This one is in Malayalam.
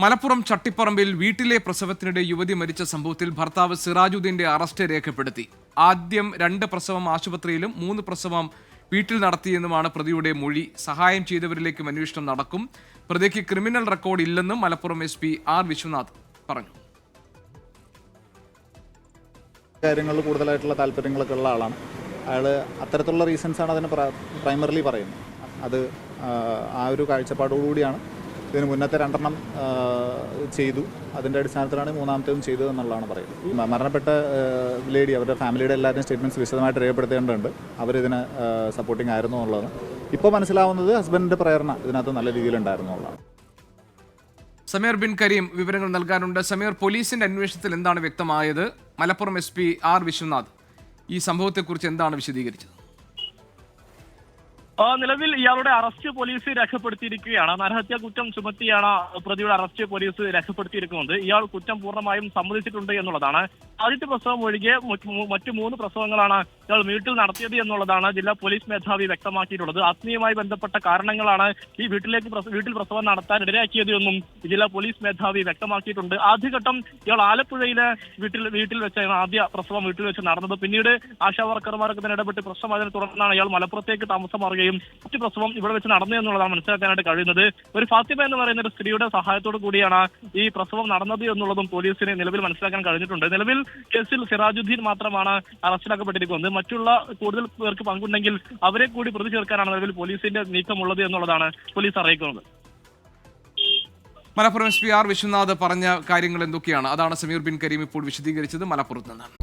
മലപ്പുറം ചട്ടിപ്പറമ്പിൽ വീട്ടിലെ പ്രസവത്തിനിടെ യുവതി മരിച്ച സംഭവത്തിൽ ഭർത്താവ് സിറാജുദ്ദീന്റെ അറസ്റ്റ് രേഖപ്പെടുത്തി. ആദ്യം 2 പ്രസവം ആശുപത്രിയിലും 3 പ്രസവം വീട്ടിൽ നടത്തിയെന്നുമാണ് പ്രതിയുടെ മൊഴി. സഹായം ചെയ്തവരിലേക്കും അന്വേഷണം നടക്കും. പ്രതിക്ക് ക്രിമിനൽ റെക്കോർഡ് ഇല്ലെന്നും മലപ്പുറം SP R വിശ്വനാഥ് പറഞ്ഞു. കാര്യങ്ങളിൽ കൂടുതലായിട്ടുള്ള താല്പര്യങ്ങളൊക്കെ ഉള്ള ആളാണ് അയാൾ. അത്തരത്തിലുള്ള റീസൺസാണ് അതിന് പ്രൈമറിലി പറയുന്നത്. അത് ആ ഒരു കാഴ്ചപ്പാടോടുകൂടിയാണ് ഇതിന് മുന്നത്തെ 2 ചെയ്തു. അതിൻ്റെ അടിസ്ഥാനത്തിലാണ് 3ാമത്തേതും ചെയ്തത് എന്നുള്ളതാണ് പറയുന്നത്. മരണപ്പെട്ട ലേഡി അവരുടെ ഫാമിലിയുടെ എല്ലാവരുടെയും സ്റ്റേറ്റ്മെൻറ്റ്സ് വിശദമായിട്ട് രേഖപ്പെടുത്തേണ്ടതുണ്ട്. അവരിതിന് സപ്പോർട്ടിംഗ് ആയിരുന്നു എന്നുള്ളതാണ്. ഇപ്പോൾ മനസ്സിലാവുന്നത് ഹസ്ബൻഡിൻ്റെ പ്രേരണ ഇതിനകത്ത് നല്ല രീതിയിലുണ്ടായിരുന്നു എന്നുള്ളതാണ്. സമീർ ബിൻ കരീം വിവരങ്ങൾ നൽകാനുണ്ട്. സമീർ, പോലീസിന്റെ അന്വേഷണത്തിൽ എന്താണ് വ്യക്തമായത്? മലപ്പുറം SP R വിശ്വനാഥ് ഈ സംഭവത്തെക്കുറിച്ച് എന്താണ് വിശദീകരിച്ചത്? നിലവിൽ ഇയാളുടെ അറസ്റ്റ് പോലീസ് രേഖപ്പെടുത്തിയിരിക്കുകയാണ്. നരഹത്യാ കുറ്റം ചുമത്തിയാണ് പ്രതിയുടെ അറസ്റ്റ് പോലീസ് രേഖപ്പെടുത്തിയിരിക്കുന്നത്. ഇയാൾ കുറ്റം പൂർണ്ണമായും സമ്മതിച്ചിട്ടുണ്ട് എന്നുള്ളതാണ്. ആദ്യത്തെ പ്രസവം ഒഴികെ മറ്റു 3 പ്രസവങ്ങളാണ് ഇയാൾ വീട്ടിൽ നടത്തിയത് എന്നുള്ളതാണ് ജില്ലാ പോലീസ് മേധാവി വ്യക്തമാക്കിയിട്ടുള്ളത്. ആത്മീയമായി ബന്ധപ്പെട്ട കാരണങ്ങളാണ് ഈ വീട്ടിൽ പ്രസവം നടത്താൻ ഇടയാക്കിയത് എന്നും ജില്ലാ പോലീസ് മേധാവി വ്യക്തമാക്കിയിട്ടുണ്ട്. ആദ്യഘട്ടം ഇയാൾ ആലപ്പുഴയിലെ വീട്ടിൽ വെച്ചാണ് ആദ്യ പ്രസവം വീട്ടിൽ വെച്ച് നടന്നത്. പിന്നീട് ആശാ വർക്കർമാരൊക്കെ തന്നെ ഇടപെട്ട് പ്രശ്നമായതിനെ തുടർന്നാണ് ഇയാൾ മലപ്പുറത്തേക്ക് താമസം മാറുകയും മറ്റു പ്രസവം ഇവിടെ വെച്ച് നടന്നു എന്നുള്ളതാണ് മനസ്സിലാക്കാനായിട്ട് കഴിയുന്നത്. ഒരു ഫാത്തിമ എന്ന് പറയുന്ന ഒരു സ്ത്രീയുടെ സഹായത്തോടു കൂടിയാണ് ഈ പ്രസവം നടന്നത് എന്നുള്ളതും പോലീസിന് നിലവിൽ മനസ്സിലാക്കാൻ കഴിഞ്ഞിട്ടുണ്ട്. നിലവിൽ കേസിൽ സിറാജുദ്ദീൻ മാത്രമാണ് അറസ്റ്റിലാക്കപ്പെട്ടിരിക്കുന്നത്. മറ്റുള്ള കൂടുതൽ പേർക്ക് പങ്കുണ്ടെങ്കിൽ അവരെ കൂടി പ്രതി ചേർക്കാനാണ് നിലവിൽ പോലീസിന്റെ നീക്കമുള്ളത് എന്നുള്ളതാണ് പോലീസ് അറിയിക്കുന്നത്. മലപ്പുറം SP R വിശ്വനാഥ് പറഞ്ഞ കാര്യങ്ങൾ എന്തൊക്കെയാണ്? അതാണ് സമീർ ബിൻ കരീം ഇപ്പോൾ വിശദീകരിച്ചത് മലപ്പുറത്ത് നിന്നാണ്.